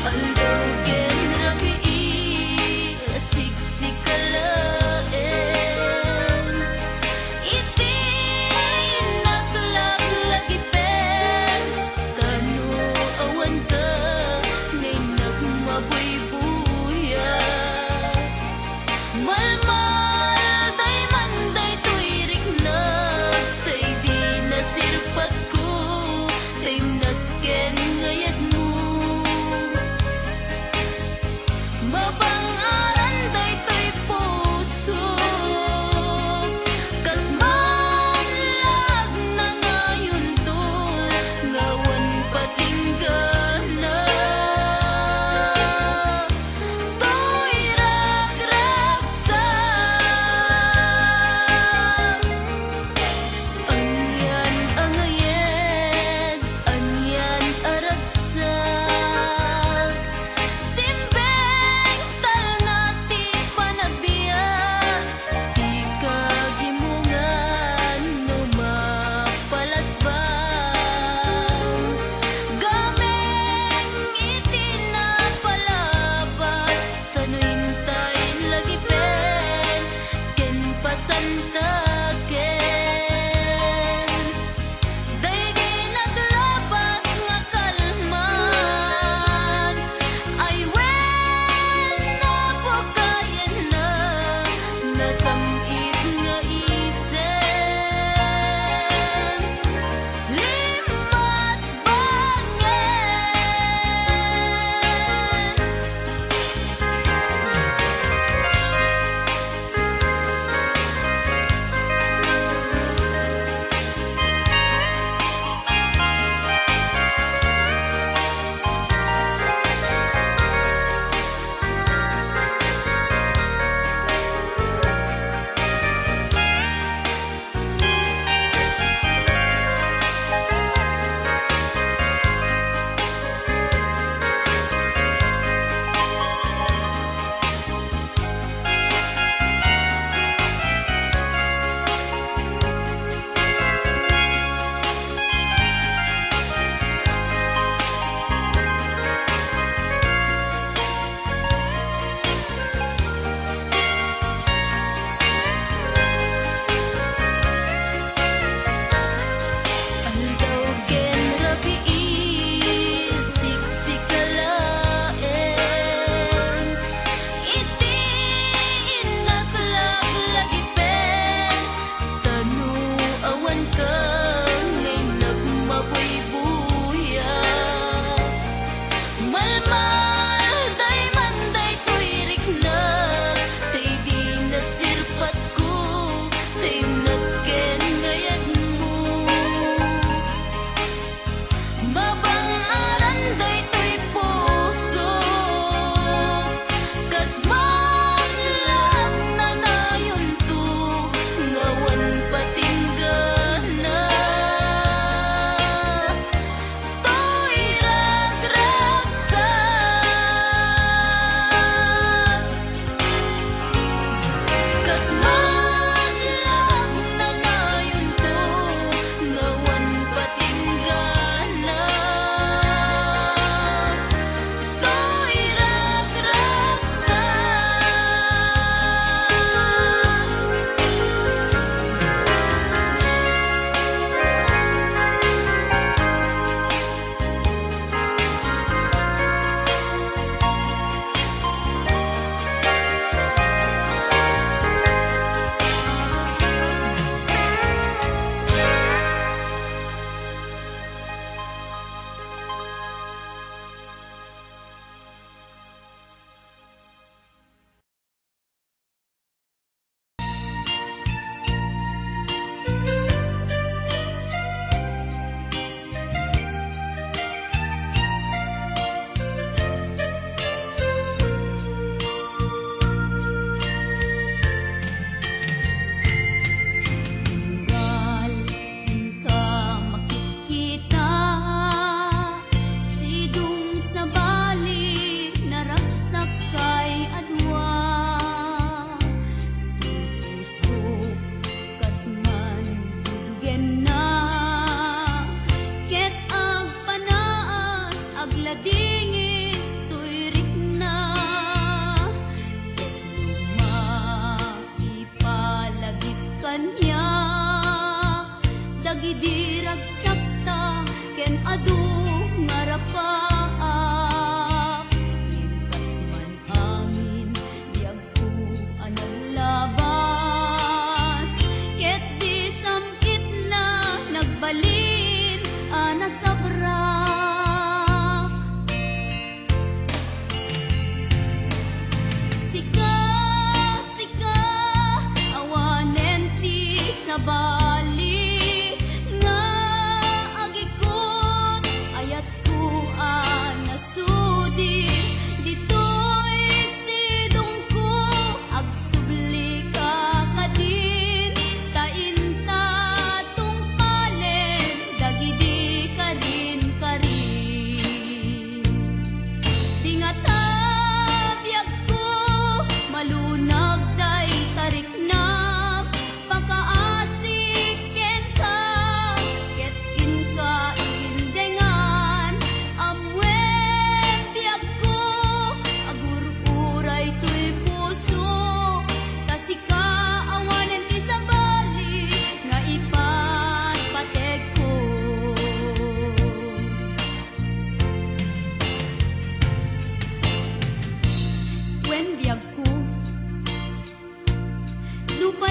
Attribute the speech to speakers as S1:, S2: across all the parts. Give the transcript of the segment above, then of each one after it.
S1: Aldogen rabii siksikalan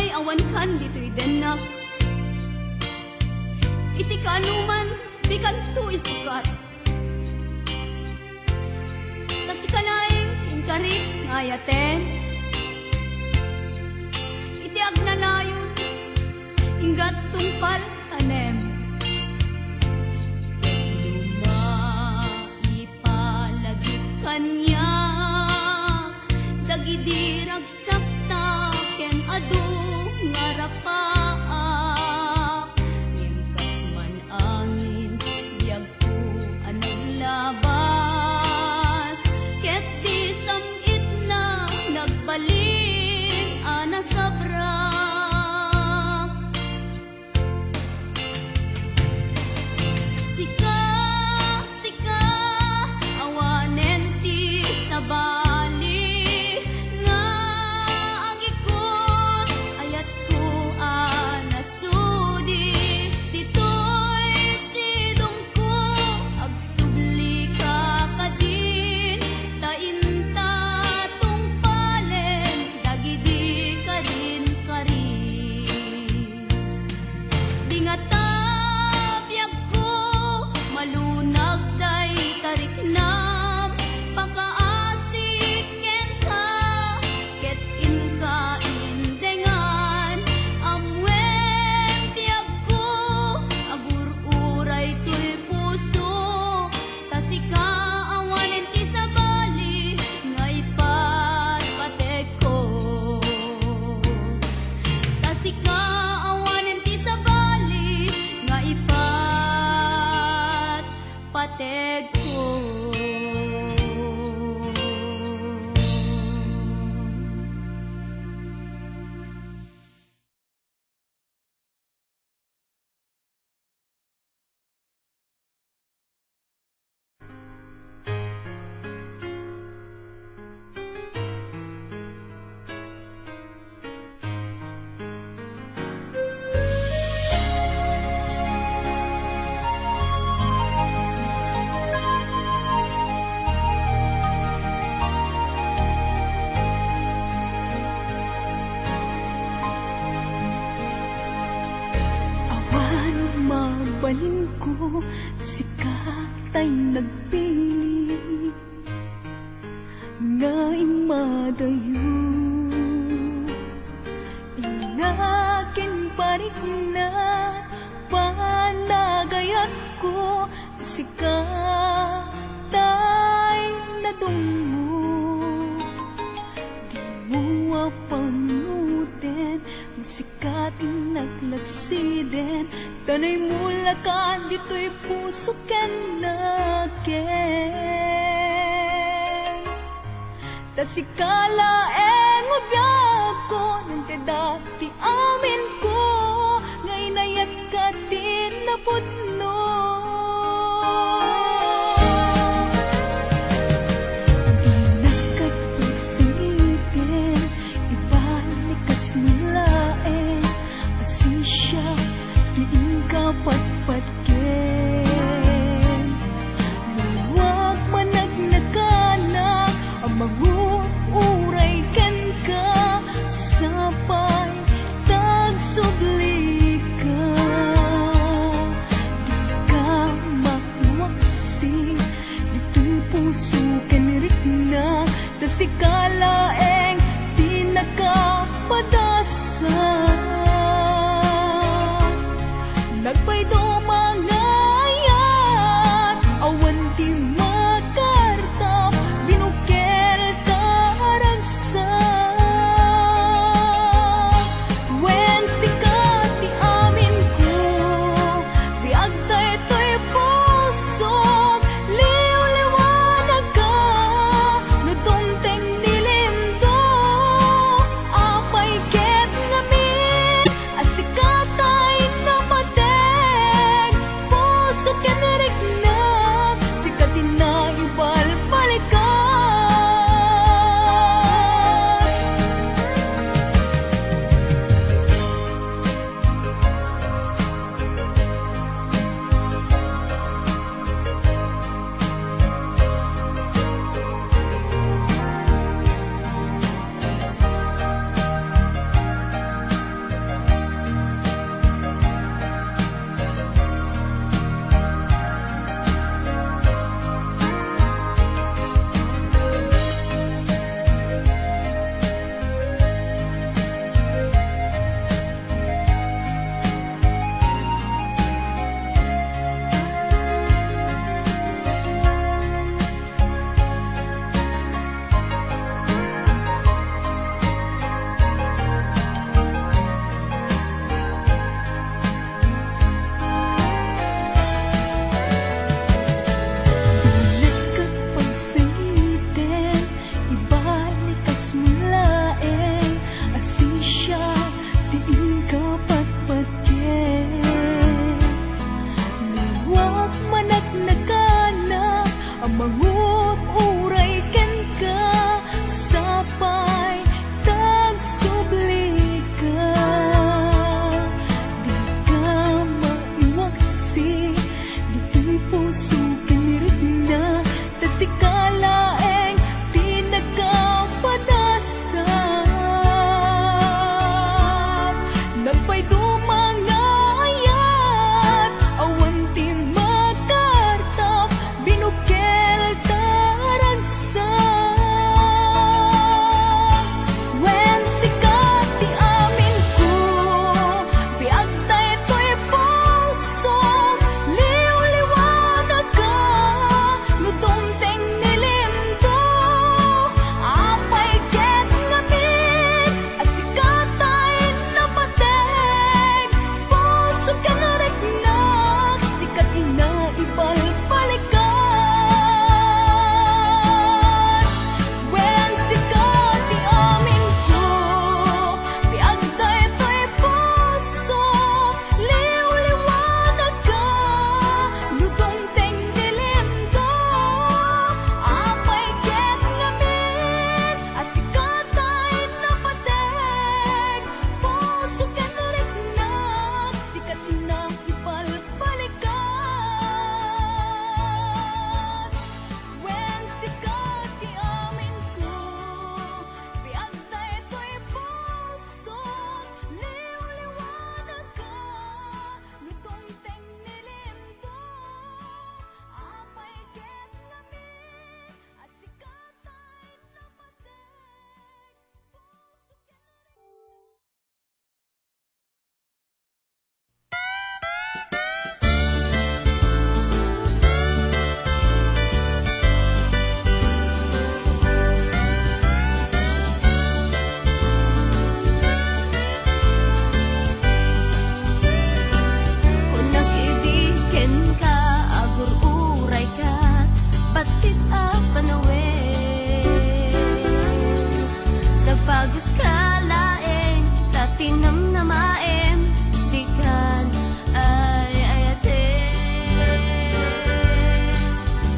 S1: may awan kan dito'y denak. Iti kanuman, bikan to isukat. Tas kalaing tingkarik ngayaten. Iti agnanayon, inggat tungpal tanem. Lumaipalagip kanyak, dagidirag sakta ken adu ngarapaak. Ngimkas man angin, biyag ko anong labas. Ket di samit na nagbalin ana sabrak. Sika, sika, awanen ti sabali nga ang ikot ayat ko anasudi. Dito'y sidong ko agsubli ka kadin. Tainta tungpalen dagidi ka din karin. Di nga tabiyag ko malunag day tariknam. Pakaasik ken ka ket inka indengan. Amwen tiyag ko agur-uray to'y puso. Tasika awanen ti sabali nga ipatpatek ko. Tasika awanen ti sabali nga ipatpatek ko.
S2: Awan magbalin ko, sikatay nagpili nga imadayo. Inakin parik na panagayat ko, sikatay nadungo. Di mo apanutin, ang sikating naglagsiden. Tanay mula ka, dito'y puso ken naken. Tasikala ngobiyag ko, nanteda ti amin ko, ngay nayat ka din napudno. Di nakagpagsingitin, ibalik kas mulaen, asisya diin ka patpatken. Luwag managnaganak, ang manguuray ken
S1: Nagpagos ka laeng, tatinam na maem, di kan ay ayate.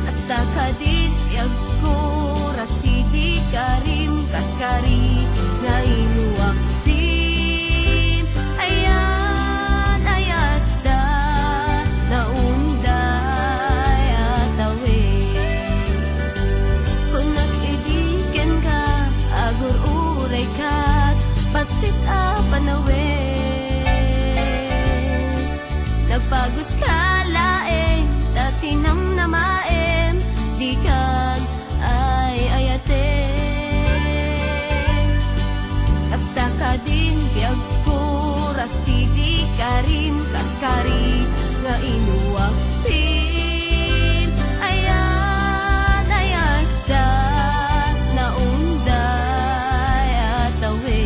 S1: Hasta ka din yagko, rasidi karim kaskari, nga inuwaksim. Ayan, ayat da, naunday atawe. Kung nag-idigan ka, agur uray ka, pasit panawe. Nagpagos ka laeng, tatinam na maem, di kan ay ayate. Kasta ka din biyag ko, rasidi karim kaskari, nga inuwaksin. Ayan, ayat da, naunday atawe.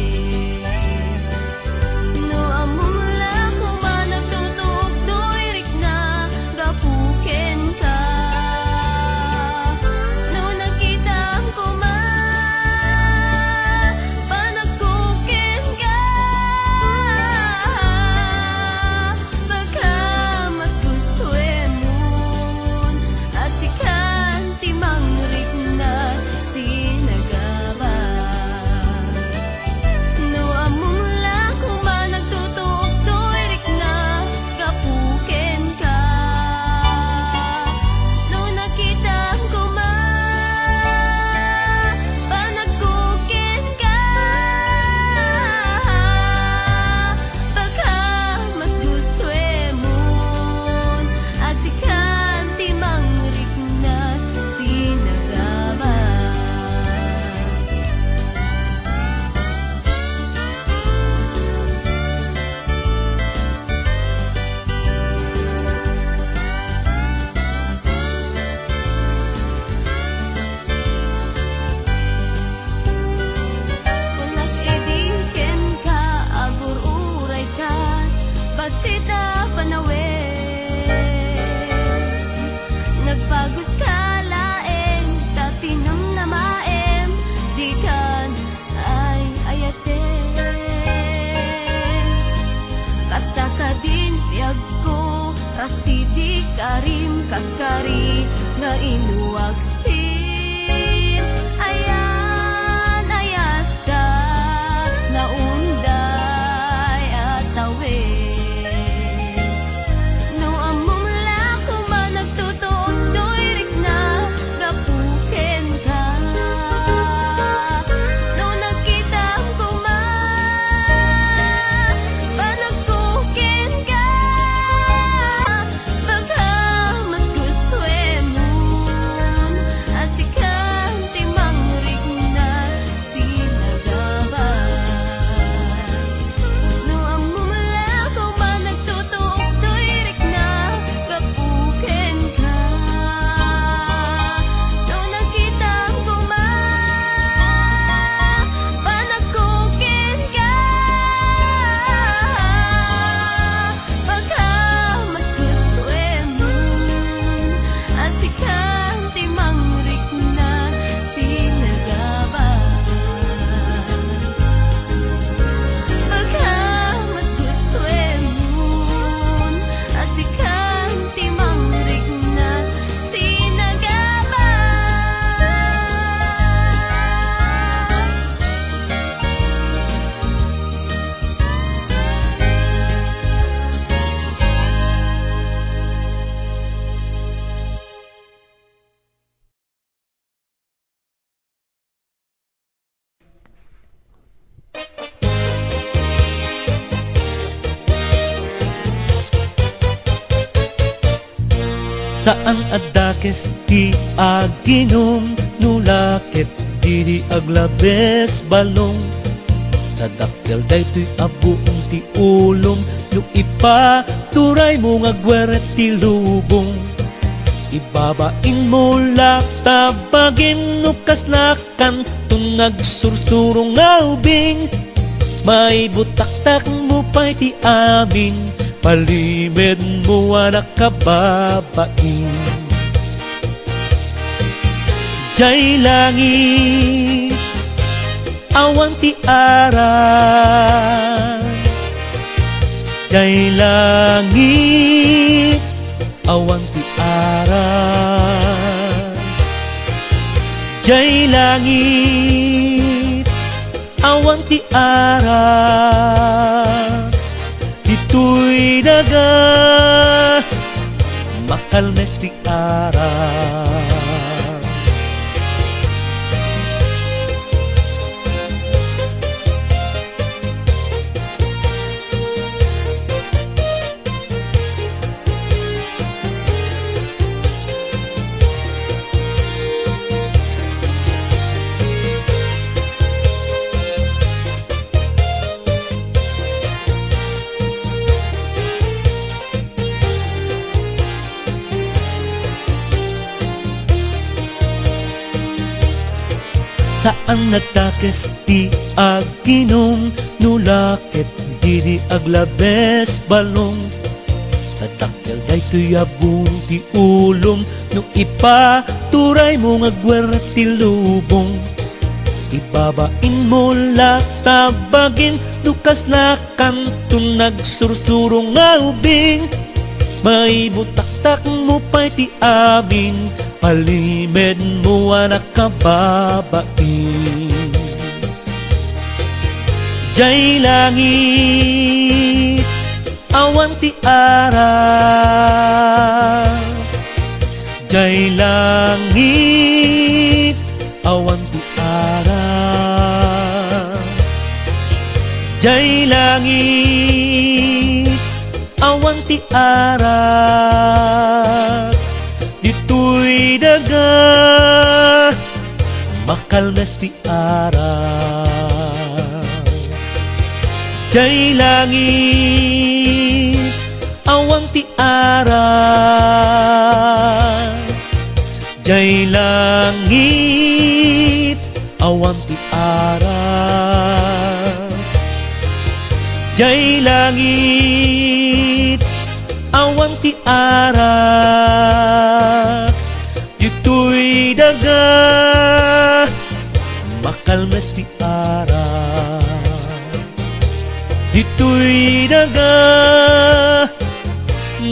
S1: No amumula ko man nagtutuog do'y rik na gapuken ka. No nakita ko man panagkuken ka. Baka mas gusto mo at sikan timang rik na sinagaba. No amumula ko man nagtutuog do'y rik na gapuken ka. No nakita ko man panagkuken ka. Baka mas gusto mo at sikan timang rik na sinagaba. Kung nag-idiken ka, agur uray ka, basita panawe. Nagpagos ka laeng, tatinam na maem, di kan ay ayate. Kasta ka din biyag ko, rasidi karim kaskari, nga inuwaksin. Ayan, ayat da, naunday atawe. No amumula ko man nagtutuog do'y rik na gapuken ka. No nakita ko man panagkuken ka. Baka mas gusto mo at sikan timang rik na sinagaba. No amumula ko man nagtutuog do'y rik na gapuken ka. No nakita ko man panagkuken ka. Baka mas gusto mo at sikan timang rik na sinagaba. Baka mas gusto mo at sikan timang rik na sinagaba.
S3: Saan adakes ti aginom, nulakit didi aglabes balong. Tadakkel daytoy abuong ti ulong, no ipa turay mo ngagweret ti lubong. Ibabain mo laktabagin no kaslakan, tungag sursurong ngawbing. May butaktak mo pa'y ti amin, palimed mo anak kababain. Jay langit awan ti ara. Jay langit, awan ti ara. Jay langit, awan ti ara. Dito'y daga, makalmes ti ara. Saan nagtakes ti aginom, nulakit didi aglabes balong. Tadakkel daytoy abong ti ulom, no ipaturay mo ngagwer ti lubong. Ibabain mo latabagin, dukas na kanton nagsursurong nga ubing. May butaktak mo pa'y ti amin, palimed mo anak kababain. Jay langit, awan ti ara. Jay langit, awan ti ara. Jay langit, awan ti ara. Dito'y daga, makalmes ti ara. Jay langit, awan ti ara. Jay langit, awan ti ara. Jay langit, awan ti ara. Dito'y daga, makalmes ti ara. Dito'y daga,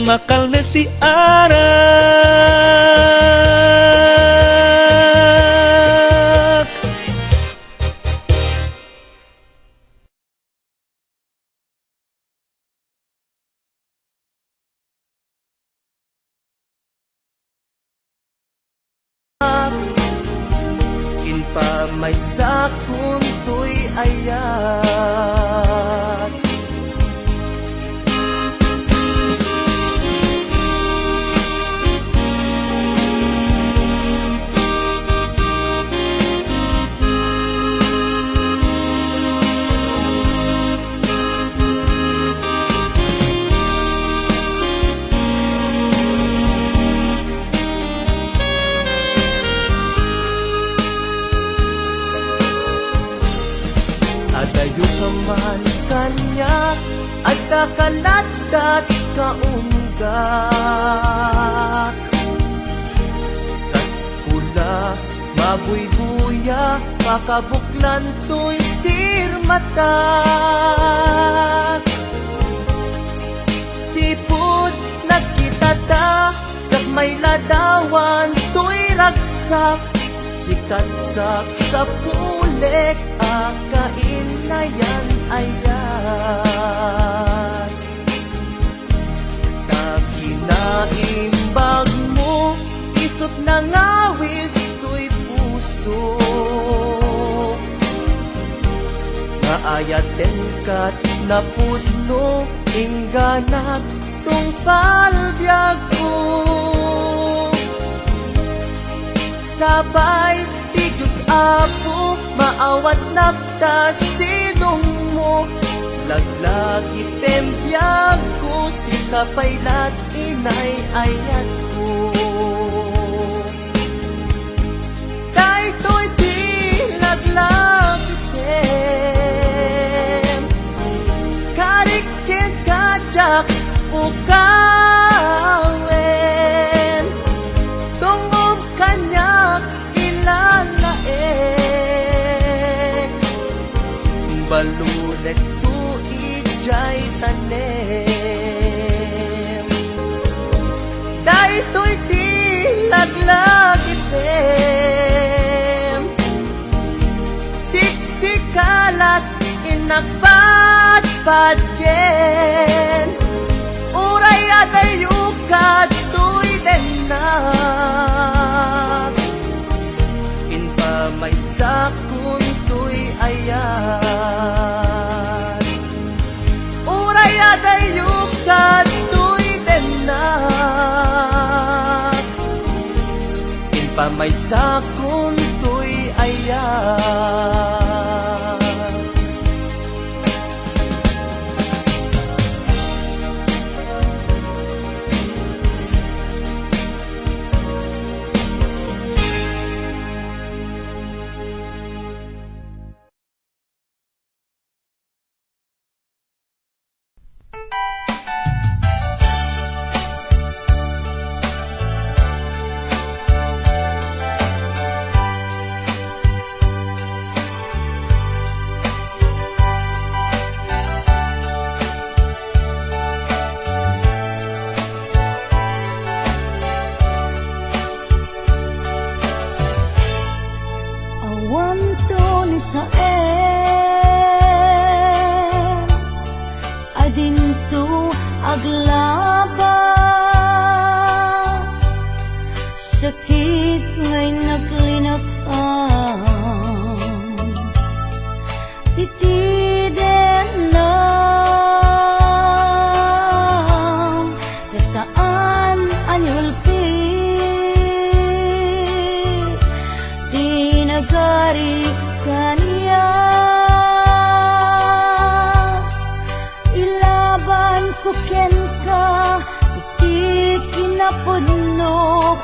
S3: makalmes ti ara.
S4: Pa may sakon to'y ayat. Adayo ka man kanya at kakaladat kaunggak. Kaskula, mabuybuya, makabuklan to'y sirmatak. Sipud, nagkitata, kag may ladawan to'y ragsak. Sikat sa pulek, akain na yan ayan. Kaginaimbag mo, isot na ngawis to'y puso. Ngaayaten kat napudno, ingganat tong palbyag ko. Sabay, ti Diyos Apo, maawat napta sinong mo. Laglagi tembiyag ko, si kapaylat inay ayat ko. Daytoy di laglagi tem, karikin kajak ukawen. Tungom kanyak ilalaeng, balunek tuig jay tanem. Daytoy ti laglag item, siksikalat inagpadpad ken, uray adayukat tuy denak, inpamay sakun tuy ayan, uray adayukat tuy denak, inpamay sakun tuy ayan.
S2: Adinto aglabas, sakit ngay naglinakan, titiden lang, kasaan anyulpi, tinagari kaniya. Kuken ka, iti kinapudno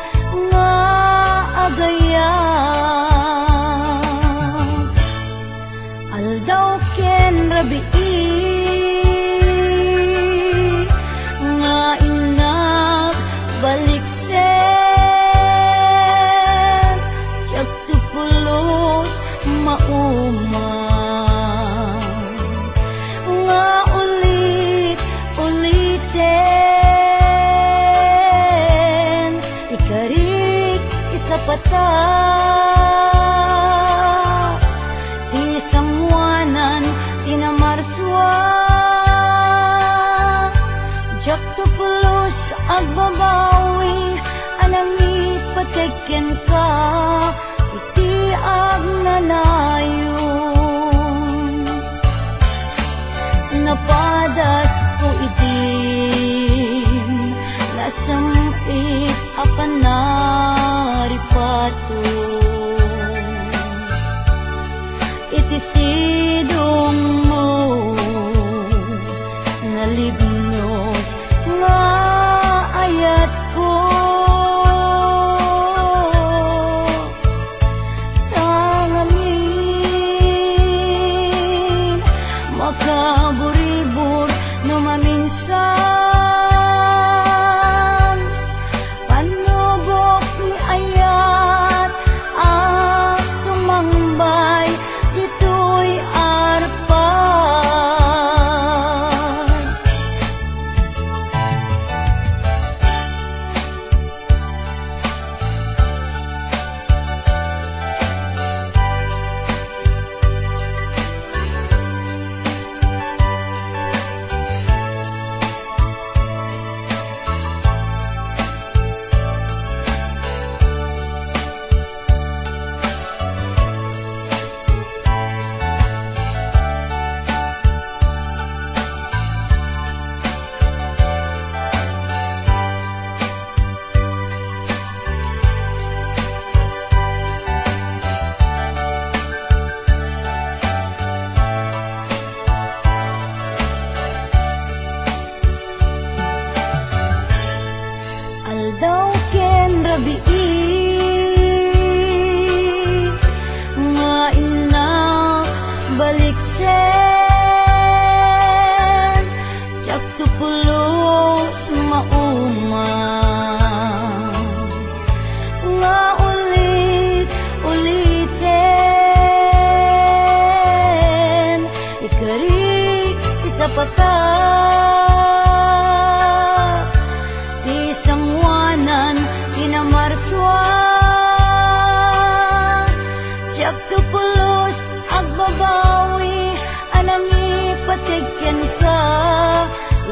S2: nga agaya. Aldaw ken rabii, nga inak baliksen, tiyak tupulos mauma. Pata di samwanan tinamarswa, jak tupulos agbabawi anang ipateken ka, iti agnanayon. Napadas ko itin nasamit apan naripato, iti sidong mo nalibnos nga ayat ko. Tangamin makaburibur no maminsan, aldaw ken rabii, nga inak baliksen, jak tupulos mauma, nga ulit-uliten, Dari isa pa ka isang wanan kinamarswa tiyak tupulos agbabawi anang ipatigyan ka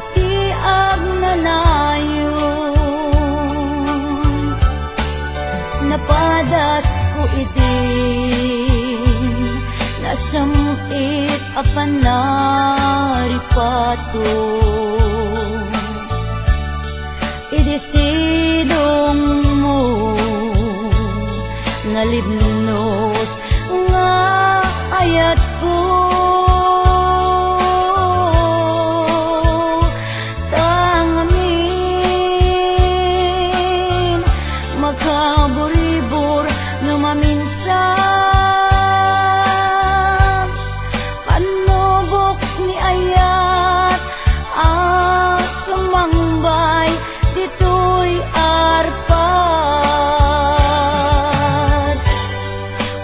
S2: iti agnanayon napadas ko itin nasamit apanaripato idisidong mo nalibnos nga ayat ko tangamin makaburibor nga maminsan panubok ni ayat ang sumambay dito'y arpat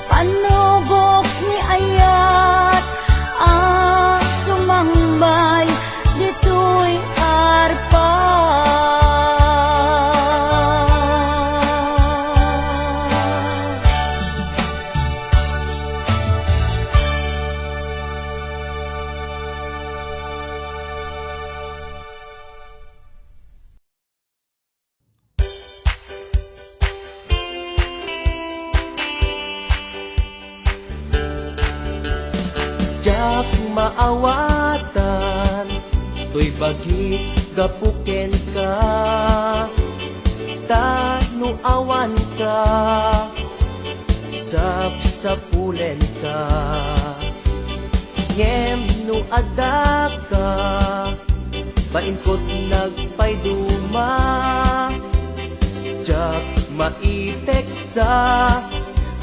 S2: panubok ni ayat ang sumambay dito'y arpat
S4: Jak maawatan to'y bagi gapuken ka tanu awan ka sapsapulen ka ngem nu ada ka painkot nagpayduma jak maiteksa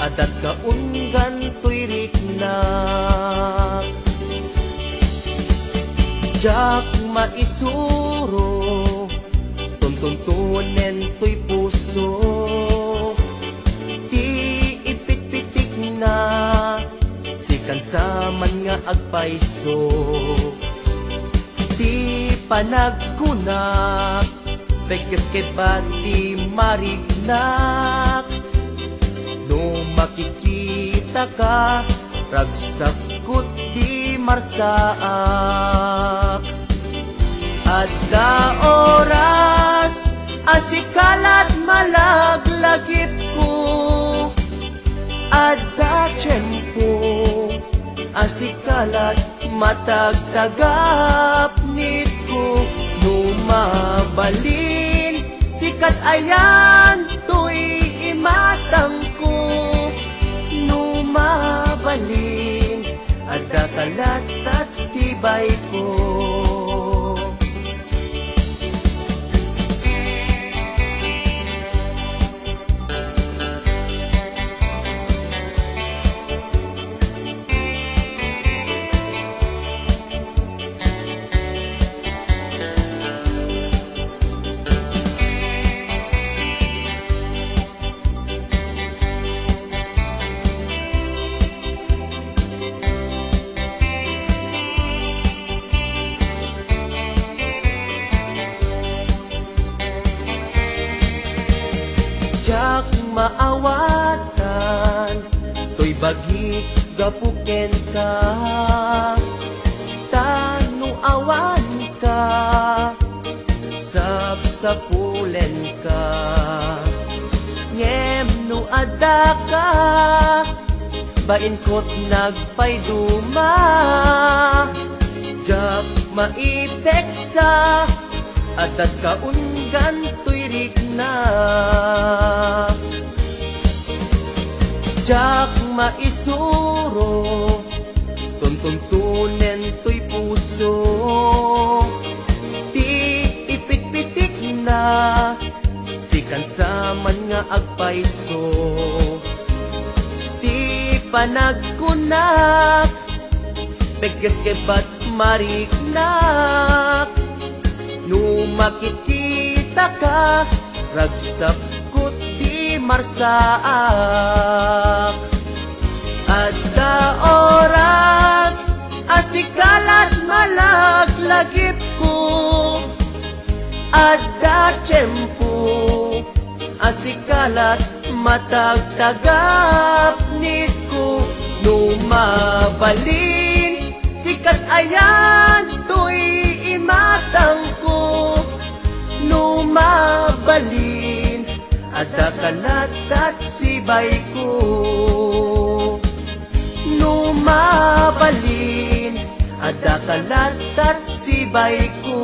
S4: adat kaunggan to'y riknak jak maisuro tuntuntunen to'y puso ti ipit-pitik na sikan saman nga agpaiso ti panagkunak beges ke bati marignak no makikita ka ragsakot di marsaak adda oras asikalat malaglagip ko adda tiyempo asikalat matagtagap nit ko no mabalin sikat ayan to'y imatang ko no mabalin adda kalat at sibay ko jak maawatan to'y bagi gapuken ka tanu awan ka sapsapulen ka ngem nu ada ka bainkot nagpayduma jak maiteksa adat kaunggan to'y riknak jak maisuro tuntuntunen to'y puso ti ipit-pitik na sikan saman nga agpaiso ti panagkunak beges ke bat mariknak no makikita ka ragsakot di marsaak adda oras Masikalat malaglagip ko Adda tiyempo Asikalat matagtagap niko Numabalin Sikat ayan to'y imatang ko Numabalin Adda kalat at sibay ko Numabalin Adda kalat at sibay ko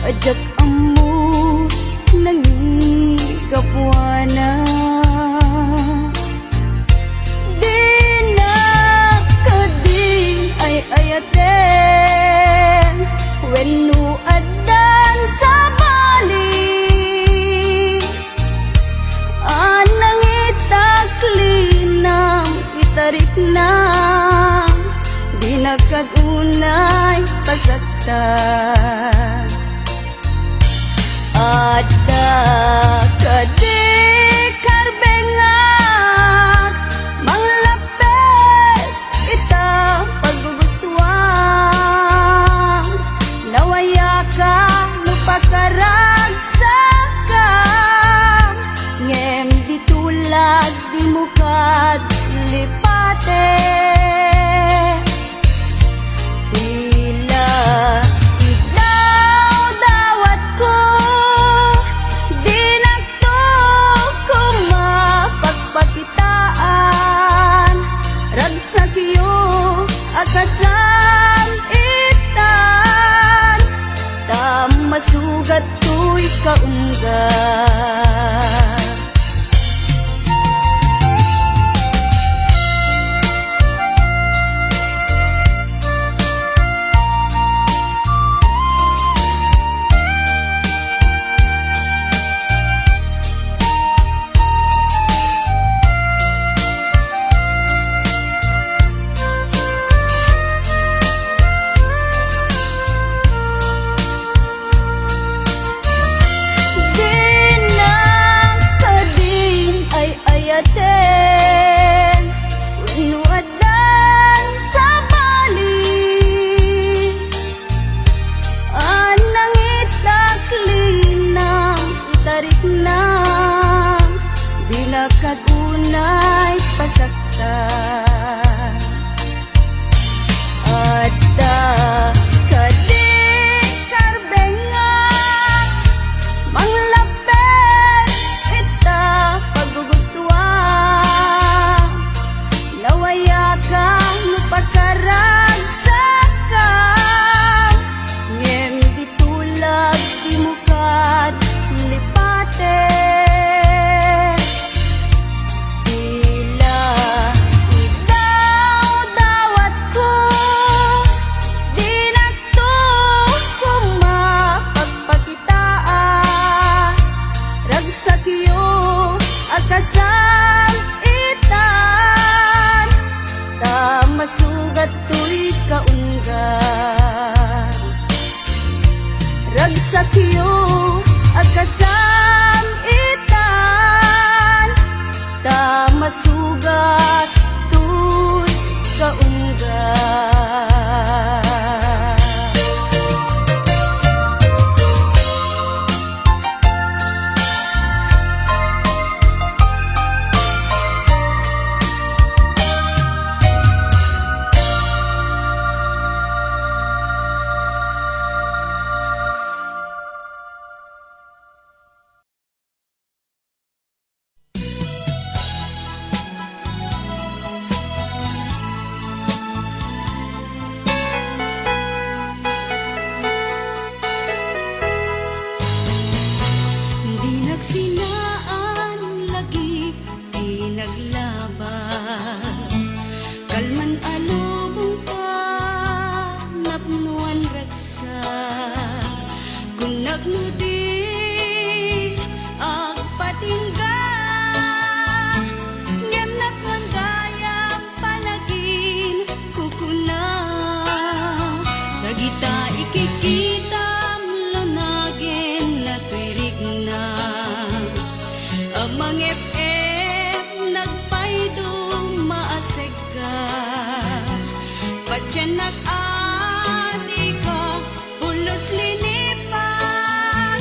S2: Ajak amu nangigapwana Di na kading ay ayaten Wennu adan sa bali Anang itaklinam itarik na Di na kagunay pasakta Ada kadi karbengat Manglapit ita paggugustuhan Nawaya ka mupakaragsa Ngem ditulag di mukad lipate Tila Akasan itan Masugat ko'y kaunggan Kagunay pasaktan Ada kadi karbengat Manglapit ita paggugustuhan Nawaya ka mupakaragsakan Ngem ditulag di mukad lipate Akasan itan Masugat to'y kaunggan Ragsakyo akasan itan Masugat to'y kaunggan
S1: Sinaan lagi pinaglabas kalman alubong ka napnuan ragsak kung nagnudi agpatingga ngem nakon gaya panagin kukuna dagita ikikita mlonagin na tuirik na amang FM nagpaydong maaseg ka Patyanak adi ka ulos linipan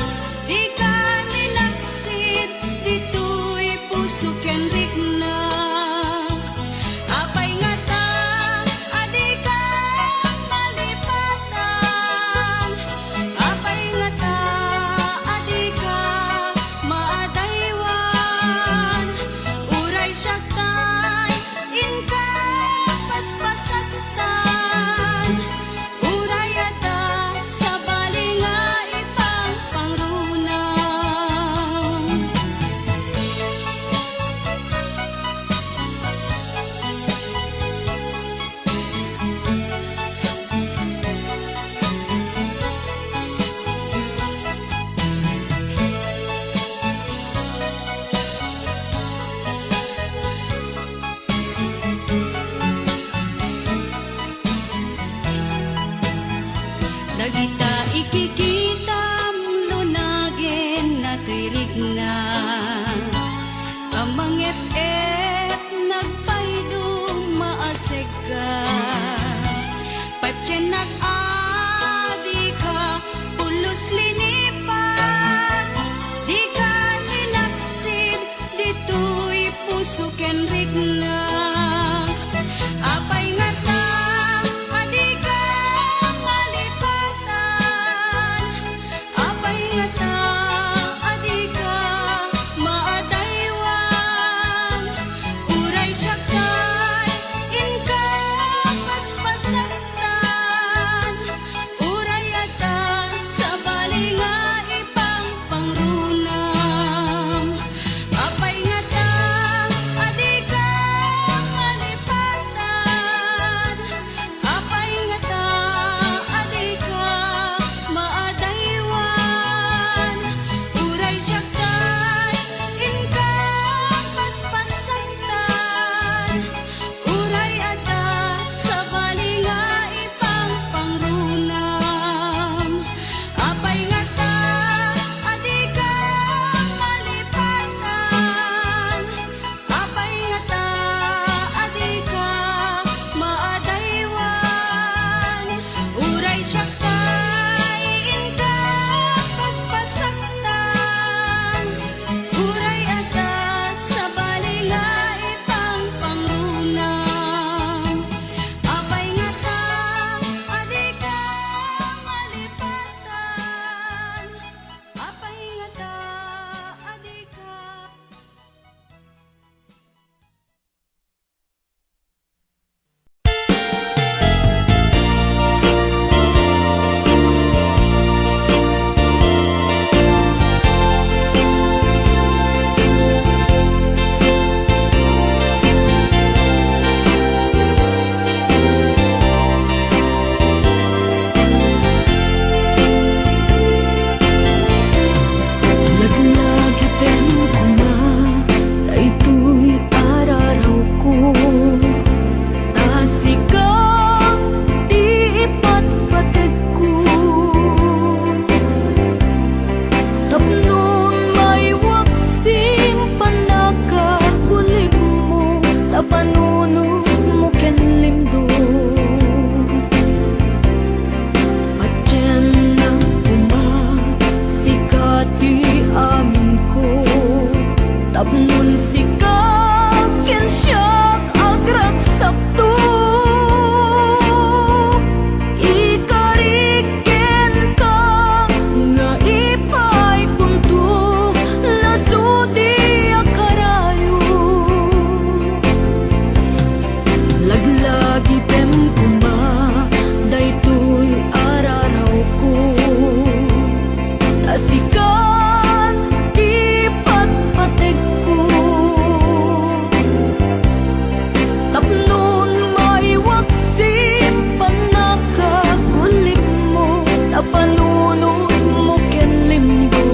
S1: unod mo ken limbo.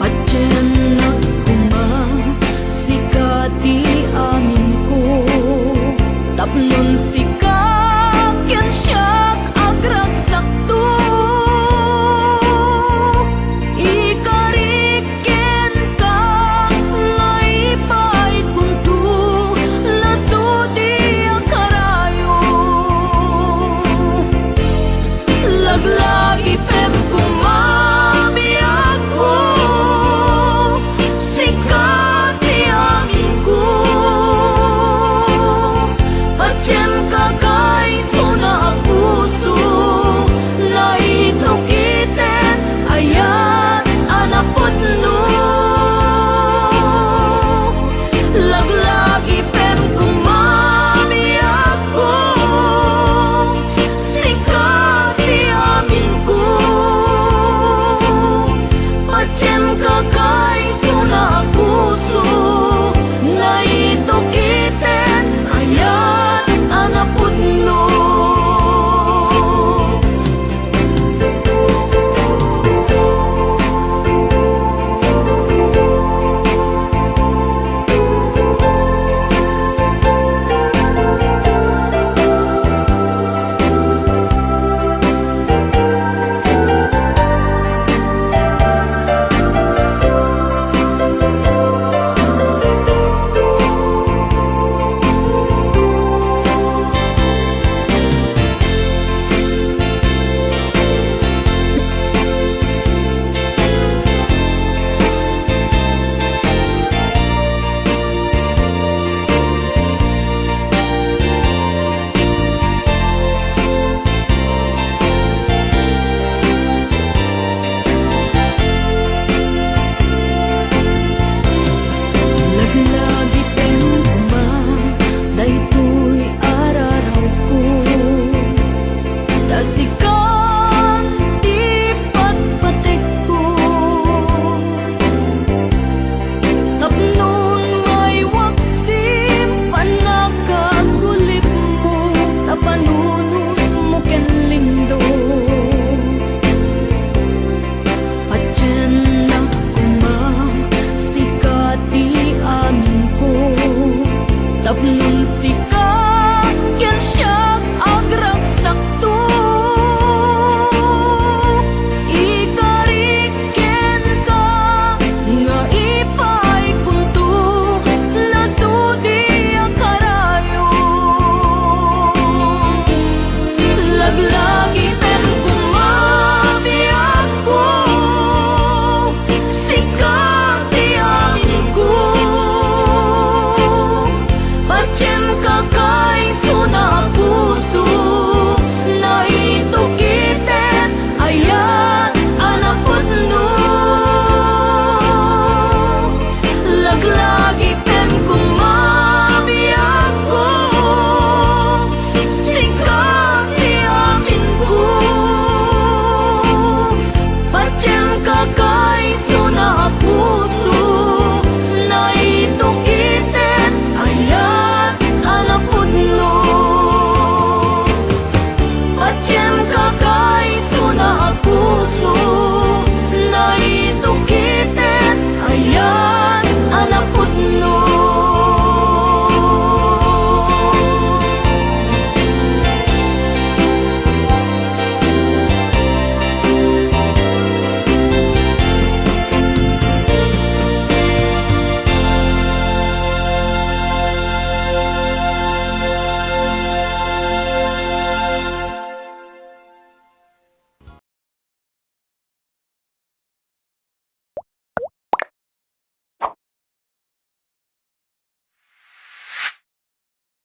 S1: Patyen nagkuma sikati amin ko, tapnon sikap ken siyak agragsakto. Ikariken ka ngaipay kunto, lasudi ang karayo. Laglag